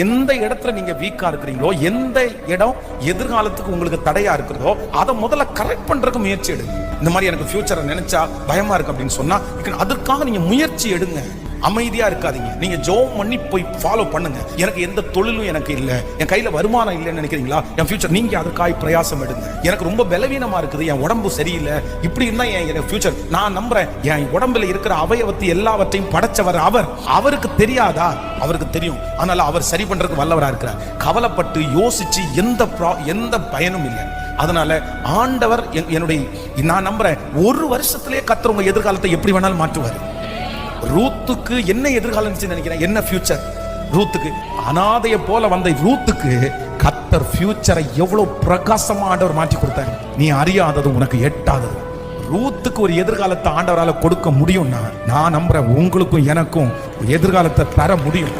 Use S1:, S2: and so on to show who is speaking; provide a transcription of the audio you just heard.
S1: எந்த இடத்துல நீங்க வீக்கா இருக்கிறீங்களோ, எந்த இடம் எதிர்காலத்துக்கு உங்களுக்கு தடையா இருக்கிறதோ, அதை முதல்ல கரெக்ட் பண்றதுக்கு முயற்சி எடுங்க. இந்த மாதிரி எனக்கு ஃபியூச்சரை நினைச்சா பயமா இருக்கு அப்படின்னு சொன்னா, அதற்காக நீங்க முயற்சி எடுங்க. அமைதியா இருக்காதீங்க. நீங்க ஜெபம் பண்ணி போய் ஃபாலோ பண்ணுங்க. எனக்கு எந்த தொழிலும் எனக்கு இல்ல, என் கையில வருமானம் இல்லைன்னு நினைக்கிறீங்களா, என் ஃபியூச்சர் நீங்க அதுக்காக பிரயாசம் எடுங்க. எனக்கு ரொம்ப பலவீனமா இருக்குது, என் உடம்பு சரியில்லை, இப்படி இருந்தா என் ஃபியூச்சர். நான் நம்புறேன், என் உடம்புல இருக்கிற அவயவத்தை எல்லாவற்றையும் படைச்சவர் அவர். அவருக்கு தெரியாதா? அவருக்கு தெரியும். அதனால அவர் சரி பண்றதுக்கு வல்லவரா இருக்கிறார். கவலைப்பட்டு யோசிச்சு எந்த பயனும் இல்லை. அதனால ஆண்டவர் என்னுடைய, நான் நம்புறேன், ஒரு வருஷத்திலே கர்த்தர் உங்க எதிர்காலத்தை எப்படி வேணாலும் மாற்றுவார். ரூத்துக்கு என்ன எதிர்காலம் நினைக்கிறேன், என்ன ஃபியூச்சர்? ரூத்துக்கு அனாதைய போல வந்த ரூத்துக்கு கர்த்தர் ஃபியூச்சரை எவ்வளவு பிரகாசமா ஆண்டவர் மாற்றி கொடுத்தாரு. நீ அறியாதது, உனக்கு எட்டாதது. ரூத்துக்கு ஒரு எதிர்காலத்தை ஆண்டவரால கொடுக்க முடியும்னா, நான் நம்புறேன் உங்களுக்கும் எனக்கும் எதிர்காலத்தை தர முடியும்.